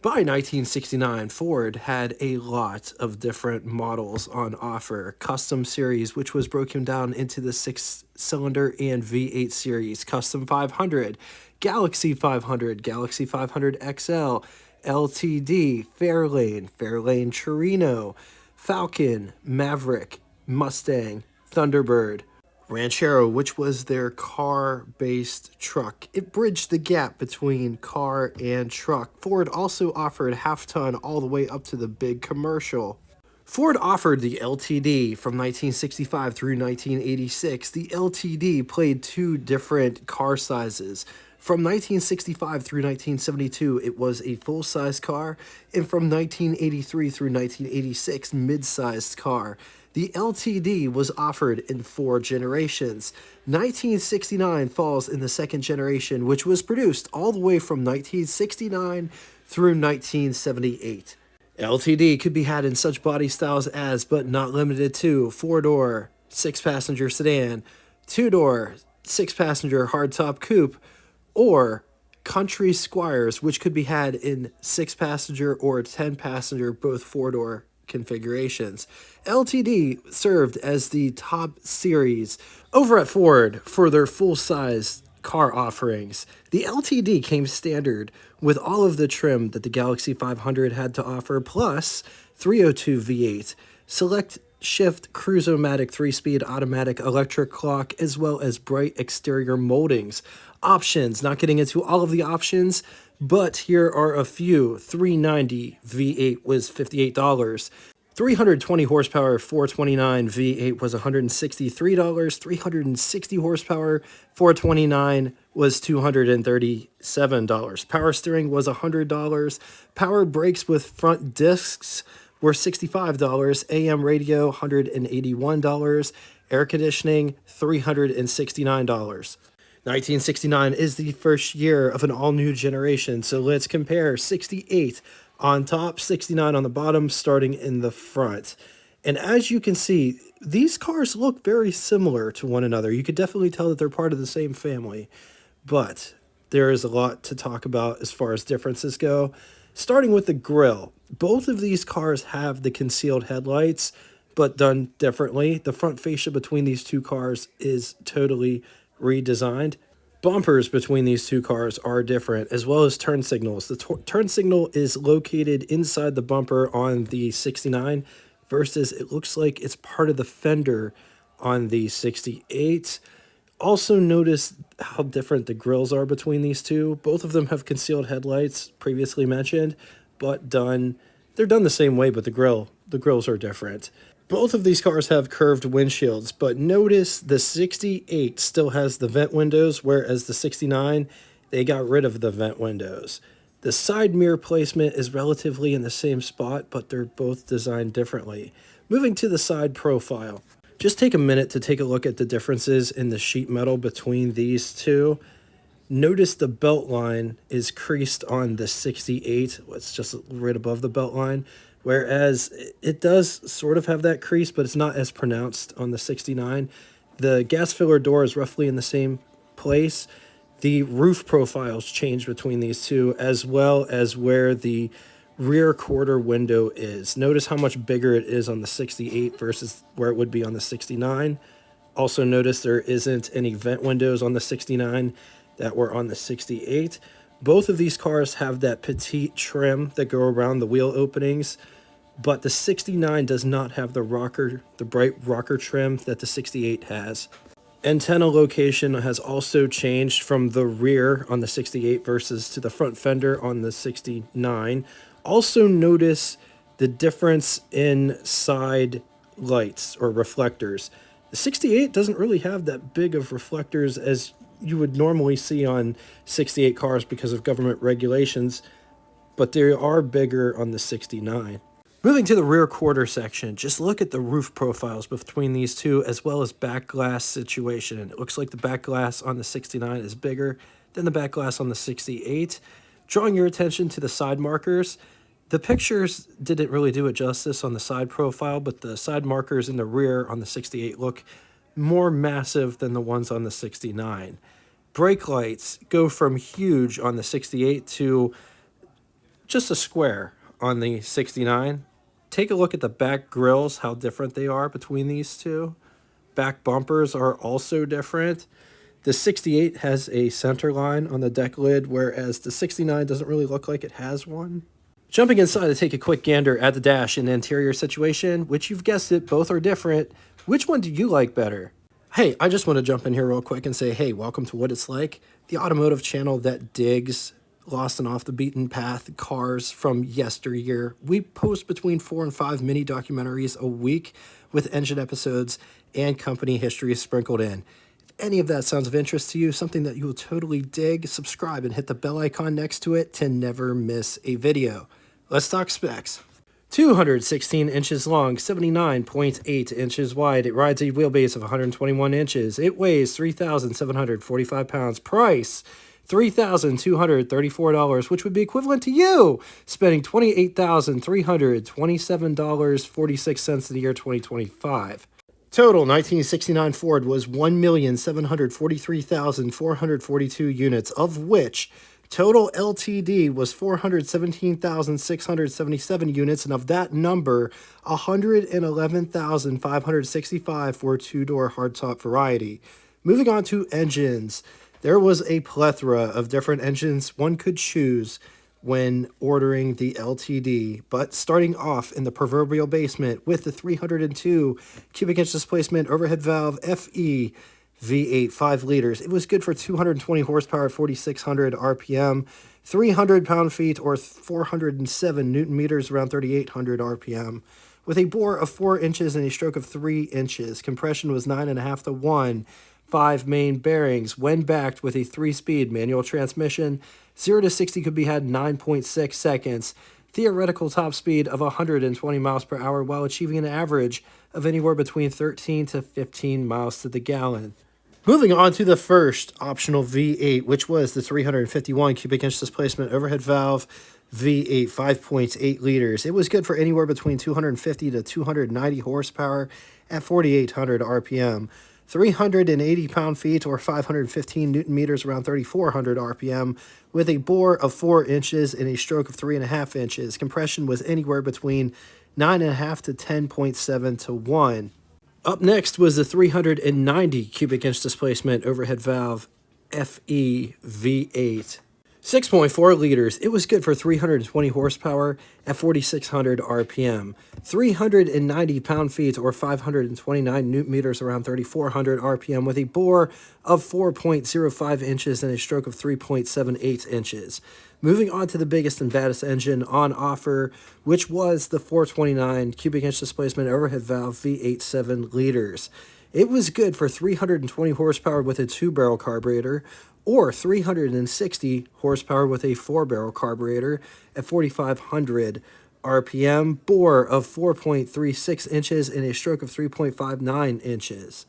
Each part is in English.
By 1969, Ford had a lot of different models on offer. Custom Series, which was broken down into the 6-cylinder and V8 series, Custom 500, Galaxy 500, Galaxy 500 XL, LTD, Fairlane, Fairlane Torino, Falcon, Maverick, Mustang, Thunderbird, Ranchero, which was their car-based truck. It bridged the gap between car and truck. Ford also offered half-ton all the way up to the big commercial. Ford offered the LTD from 1965 through 1986. The LTD played two different car sizes. From 1965 through 1972, it was a full-size car, and from 1983 through 1986, mid-sized car. The LTD was offered in 4 generations. 1969 falls in the second generation, which was produced all the way from 1969 through 1978. LTD could be had in such body styles as, but not limited to, 4-door, 6-passenger sedan, 2-door, 6-passenger hardtop coupe, or Country Squires, which could be had in 6-passenger or 10-passenger, both 4-door configurations. LTD served as the top series over at Ford for their full-size car offerings. The LTD came standard with all of the trim that the Galaxy 500 had to offer, plus 302 V8, select shift cruise-o-matic 3-speed automatic electric clock, as well as bright exterior moldings. Options, not getting into all of the options, but here are a few. 390 V8 was $58. 320 horsepower 429 V8 was $163. 360 horsepower 429 was $237. Power steering was $100. Power brakes with front discs were $65. AM radio $181. Air conditioning $369. 1969 is the first year of an all-new generation, so let's compare 68 on top, 69 on the bottom, starting in the front. And as you can see, these cars look very similar to one another. You could definitely tell that they're part of the same family, but there is a lot to talk about as far as differences go. Starting with the grille, both of these cars have the concealed headlights, but done differently. The front fascia between these two cars is totally redesigned. Bumpers between these two cars are different, as well as turn signals. The turn signal is located inside the bumper on the 69, versus it looks like it's part of the fender on the 68. Also notice how different the grills are between these two. Both of them have concealed headlights, previously mentioned, but they're done the same way, but the grills are different. Both of these cars have curved windshields, but notice the 68 still has the vent windows, whereas the 69, they got rid of the vent windows. The side mirror placement is relatively in the same spot, but they're both designed differently. Moving to the side profile, just take a minute to take a look at the differences in the sheet metal between these two. Notice the belt line is creased on the 68. It's just right above the belt line, whereas it does sort of have that crease, but it's not as pronounced on the 69. The gas filler door is roughly in the same place. The roof profiles change between these two, as well as where the rear quarter window is. Notice how much bigger it is on the 68 versus where it would be on the 69. Also notice there isn't any vent windows on the 69 that were on the 68. Both of these cars have that petite trim that go around the wheel openings, but the 69 does not have the bright rocker trim that the 68 has. Antenna location has also changed from the rear on the 68 versus to the front fender on the 69. Also notice the difference in side lights or reflectors. The 68 doesn't really have that big of reflectors as you would normally see on 68 cars because of government regulations, but they are bigger on the 69. Moving to the rear quarter section, just look at the roof profiles between these two, as well as back glass situation. It looks like the back glass on the 69 is bigger than the back glass on the 68. Drawing your attention to the side markers, the pictures didn't really do it justice on the side profile, but the side markers in the rear on the 68 look more massive than the ones on the 69. Brake lights go from huge on the 68 to just a square on the 69. Take a look at the back grills, how different they are between these two. Back bumpers are also different. The 68 has a center line on the deck lid, whereas the 69 doesn't really look like it has one. Jumping inside to take a quick gander at the dash and interior situation, which you've guessed it, both are different. Which one do you like better? Hey, I just want to jump in here real quick and say, hey, welcome to What It's Like, the automotive channel that digs lost and off the beaten path cars from yesteryear. We post between 4 and 5 mini documentaries a week with engine episodes and company history sprinkled in. If any of that sounds of interest to you, something that you will totally dig, subscribe and hit the bell icon next to it to never miss a video. Let's talk specs. 216 inches long, 79.8 inches wide. It rides a wheelbase of 121 inches. It weighs 3,745 pounds. Price, $3,234, which would be equivalent to you spending $28,327.46 in the year 2025. Total 1969 Ford was 1,743,442 units, of which total LTD was 417,677 units, and of that number, 111,565 for two-door hardtop variety. Moving on to engines, there was a plethora of different engines one could choose when ordering the LTD, but starting off in the proverbial basement with the 302 cubic inch displacement overhead valve FE V8 5 liters. It was good for 220 horsepower at 4,600 RPM, 300 pound-feet or 407 newton meters around 3,800 RPM, with a bore of 4 inches and a stroke of 3 inches. Compression was 9.5 to 1. 5 main bearings. When backed with a 3-speed manual transmission, 0 to 60 could be had in 9.6 seconds. Theoretical top speed of 120 miles per hour while achieving an average of anywhere between 13 to 15 miles to the gallon. Moving on to the first optional V8, which was the 351 cubic inch displacement overhead valve V8 5.8 liters. It was good for anywhere between 250 to 290 horsepower at 4,800 RPM. 380 pound-feet or 515 newton meters around 3,400 RPM, with a bore of 4 inches and a stroke of 3.5 inches. Compression was anywhere between 9.5 to 10.7 to 1. Up next was the 390 cubic inch displacement overhead valve FE V8. 6.4 liters. It was good for 320 horsepower at 4,600 RPM. 390 pound-feet or 529 newton meters around 3,400 RPM, with a bore of 4.05 inches and a stroke of 3.78 inches. Moving on to the biggest and baddest engine on offer, which was the 429 cubic inch displacement overhead valve V8 7 liters. It was good for 320 horsepower with a 2-barrel carburetor, or 360 horsepower with a 4-barrel carburetor at 4,500 RPM, bore of 4.36 inches and a stroke of 3.59 inches.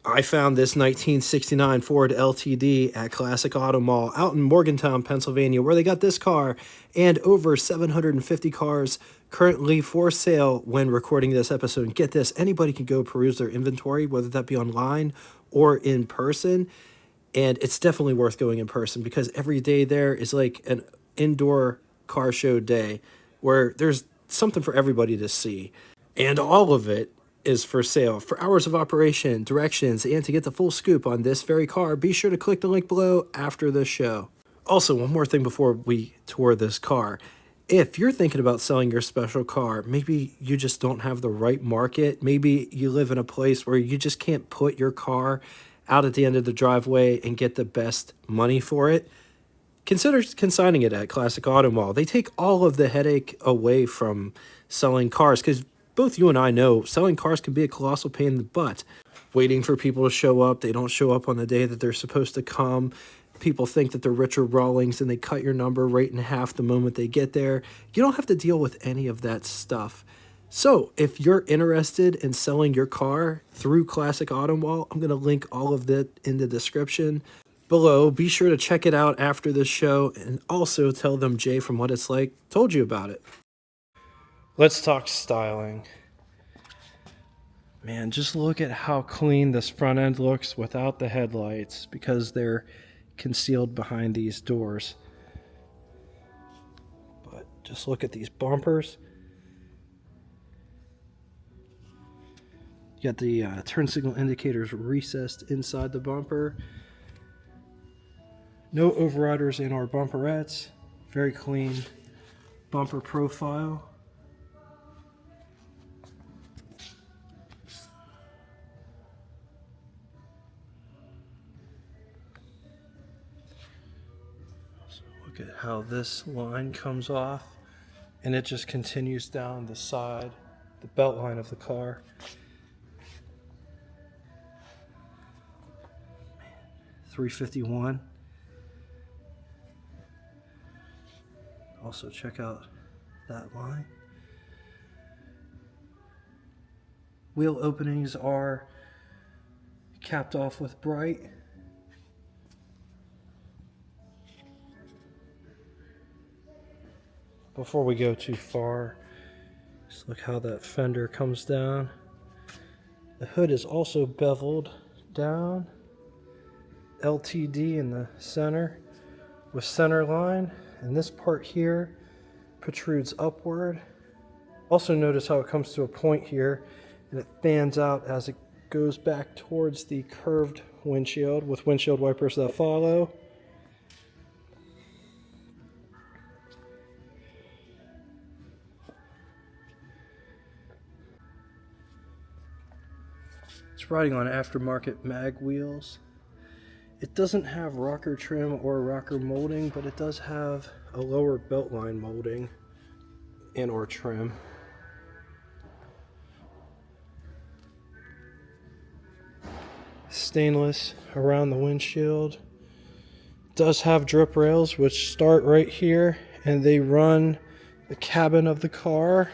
I found this 1969 Ford LTD at Classic Auto Mall out in Morgantown, Pennsylvania, where they got this car and over 750 cars currently for sale when recording this episode. And get this, anybody can go peruse their inventory, whether that be online or in person. And it's definitely worth going in person because every day there is like an indoor car show day where there's something for everybody to see. And all of it is for sale. For hours of operation, directions, and to get the full scoop on this very car, be sure to click the link below after the show. Also, one more thing before we tour this car. If you're thinking about selling your special car, maybe you just don't have the right market. Maybe you live in a place where you just can't put your car out at the end of the driveway and get the best money for it. Consider consigning it at Classic Auto Mall. They take all of the headache away from selling cars because both you and I know selling cars can be a colossal pain in the butt. Waiting for people to show up. They don't show up on the day that they're supposed to come. People think that they're Richard Rawlings and they cut your number right in half the moment they get there. You don't have to deal with any of that stuff. So if you're interested in selling your car through Classic Auto Mall, I'm going to link all of that in the description below. Be sure to check it out after this show and also tell them Jay from What It's Like told you about it. Let's talk styling. Man, just look at how clean this front end looks without the headlights because they're concealed behind these doors. But Just look at these bumpers. You got the turn signal indicators recessed inside the bumper. No overriders in our bumperettes. Very clean bumper profile. So look at how this line comes off, and it just continues down the side, the belt line of the car. $351. Also check out that line. Wheel openings are capped off with bright. Before we go too far, just look how that fender comes down. The hood is also beveled down. LTD in the center with center line, and this part here protrudes upward. Also notice how it comes to a point here and it fans out as it goes back towards the curved windshield with windshield wipers that follow. It's riding on aftermarket mag wheels. It doesn't have rocker trim or rocker molding, but it does have a lower beltline molding and or trim. Stainless around the windshield. It does have drip rails which start right here and they run the cabin of the car.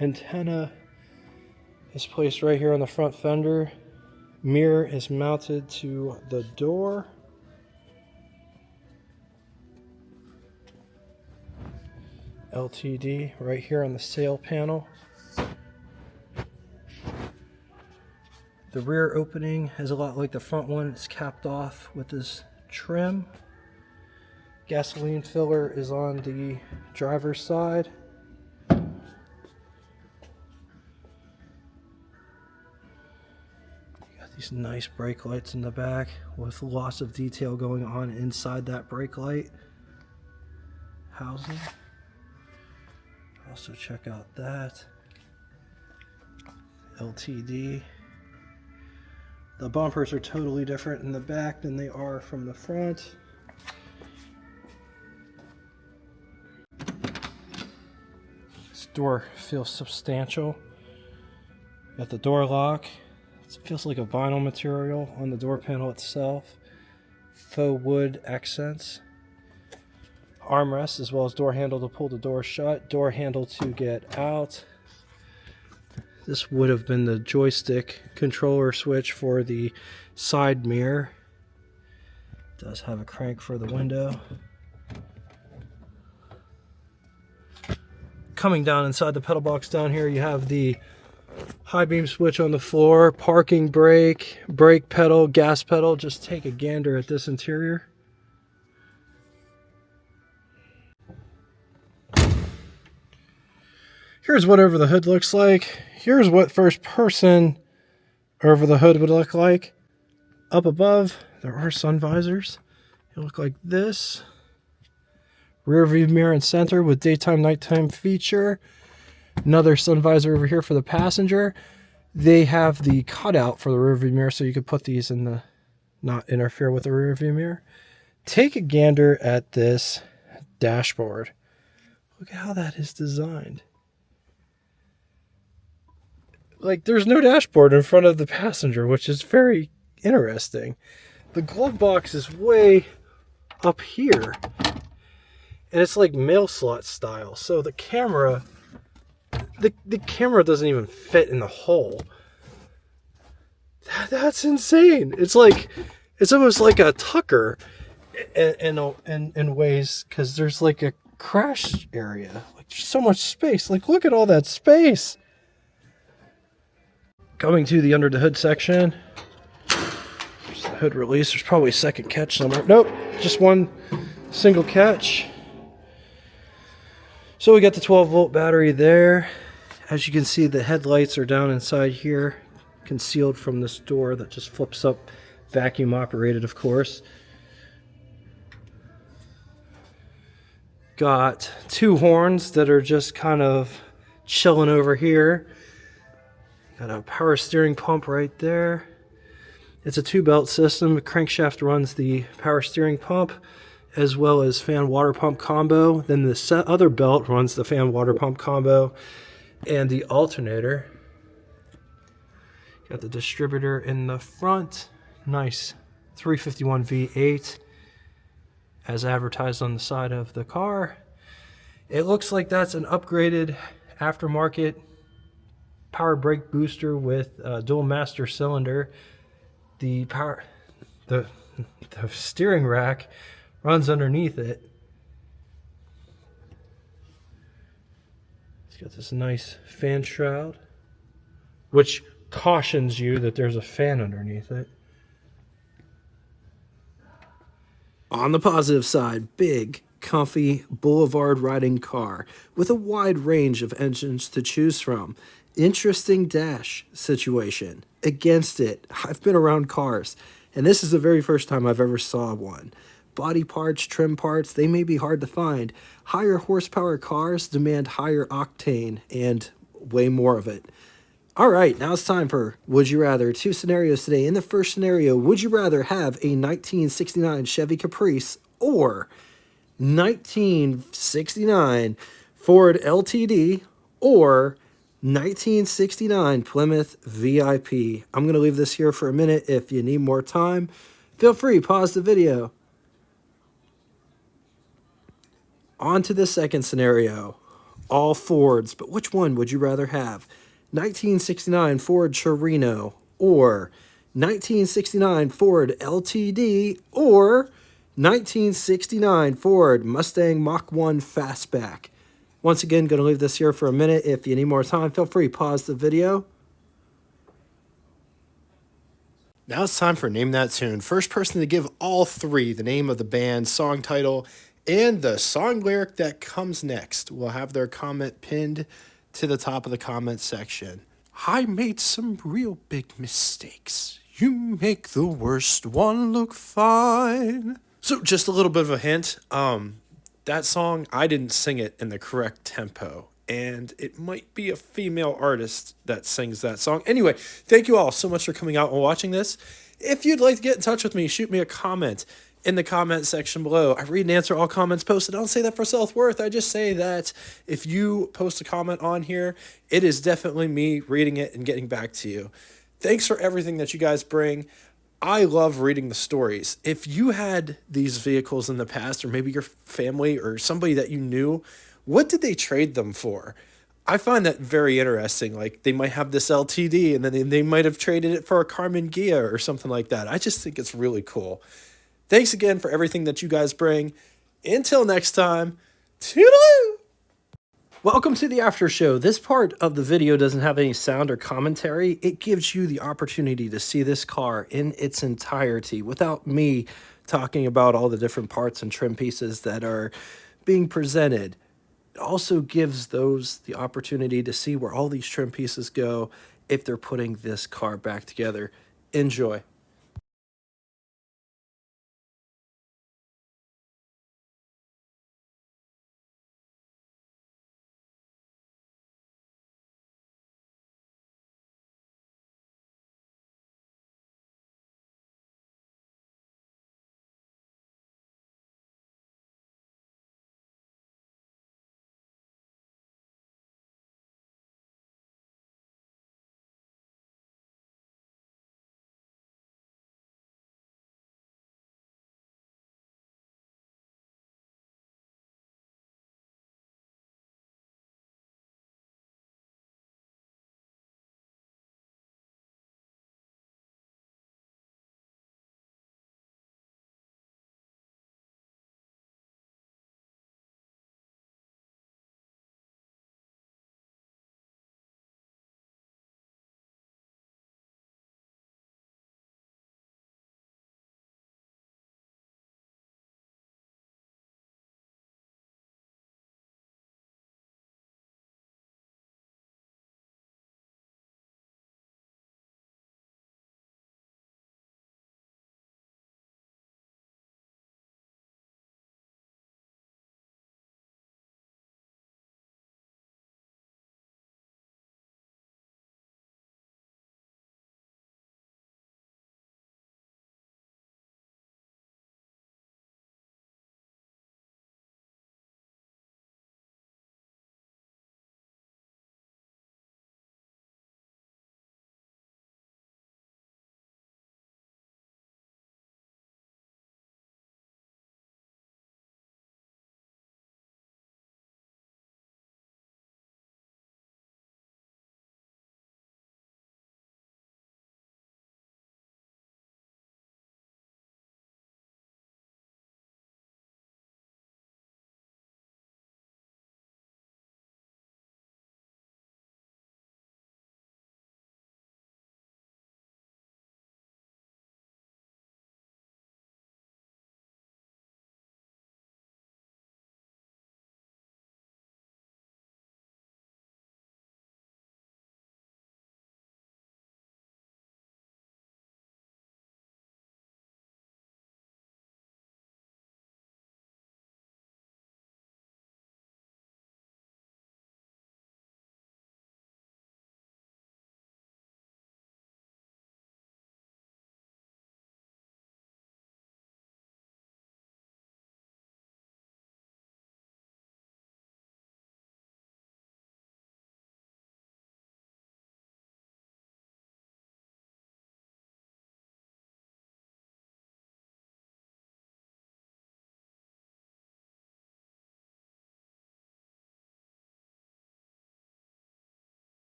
Antenna is placed right here on the front fender. Mirror is mounted to the door. LTD right here on the sail panel. The rear opening is a lot like the front one. It's capped off with this trim. Gasoline filler is on the driver's side. These nice brake lights in the back with lots of detail going on inside that brake light housing. Also check out that LTD. The bumpers are totally different in the back than they are from the front. This door feels substantial. Got the door lock. It feels like a vinyl material on the door panel itself. Faux wood accents. Armrest as well as door handle to pull the door shut. Door handle to get out. This would have been the joystick controller switch for the side mirror. It does have a crank for the window. Coming down inside the pedal box down here, you have the high beam switch on the floor, parking brake, brake pedal, gas pedal. Just take a gander at this interior. Here's what over the hood looks like. Here's what first person over the hood would look like. Up above, there are sun visors. They look like this. Rear view mirror and center with daytime, nighttime feature. Another sun visor over here for the passenger. They have the cutout for the rear view mirror, so you could put these in the, not interfere with the rear view mirror. Take a gander at this dashboard. Look at how that is designed. Like, there's no dashboard in front of the passenger, which is very interesting. The glove box is way up here, and it's like mail slot style. So the camera, the camera doesn't even fit in the hole. That's insane. It's like, it's almost like a tucker in ways, because there's like a crash area. Like, there's so much space. Like, look at all that space. Coming to the under the hood section, there's hood release. There's probably a second catch somewhere. Nope, just one single catch. So we got the 12-volt battery there. As you can see, the headlights are down inside here, concealed from this door that just flips up, vacuum operated, of course. Got two horns that are just kind of chilling over here. Got a power steering pump right there. It's a 2-belt system. The crankshaft runs the power steering pump as well as fan water pump combo. Then the other belt runs the fan water pump combo and the alternator. Got the distributor in the front. Nice 351 V8 as advertised on the side of the car. It looks like that's an upgraded aftermarket power brake booster with a dual master cylinder. The steering rack runs underneath it. It's got this nice fan shroud, which cautions you that there's a fan underneath it. On the positive side, big, comfy boulevard riding car with a wide range of engines to choose from. Interesting dash situation. Against it, I've been around cars, and this is the very first time I've ever saw one. Body parts, trim parts, they may be hard to find. Higher horsepower cars demand higher octane and way more of it. All right, now it's time for Would You Rather. Two scenarios today. In the first scenario, would you rather have a 1969 Chevy Caprice or 1969 Ford LTD or 1969 Plymouth VIP? I'm going to leave this here for a minute. If you need more time, feel free, pause the video. On to the second scenario. All Fords, but which one would you rather have? 1969 Ford Torino or 1969 Ford LTD or 1969 Ford Mustang Mach 1 Fastback. Once again, going to leave this here for a minute. If you need more time, feel free, pause the video. Now it's time for Name That Tune. First person to give all three the name of the band, song title, and the song lyric that comes next will have their comment pinned to the top of the comment section. I made some real big mistakes. You make the worst one look fine. So just a little bit of a hint. That song, I didn't sing it in the correct tempo, and it might be a female artist that sings that song. Anyway, thank you all so much for coming out and watching this. If you'd like to get in touch with me, shoot me a comment in the comment section below. I read and answer all comments posted. I don't say that for self-worth. I just say that if you post a comment on here, it is definitely me reading it and getting back to you. Thanks for everything that you guys bring. I love reading the stories. If you had these vehicles in the past, or maybe your family or somebody that you knew, what did they trade them for? I find that very interesting. Like, they might have this LTD and then they might have traded it for a Carmen Ghia or something like that. I just think it's really cool. Thanks again for everything that you guys bring. Until next time, toodaloo! Welcome to the after show. This part of the video doesn't have any sound or commentary. It gives you the opportunity to see this car in its entirety without me talking about all the different parts and trim pieces that are being presented. It also gives those the opportunity to see where all these trim pieces go if they're putting this car back together. Enjoy.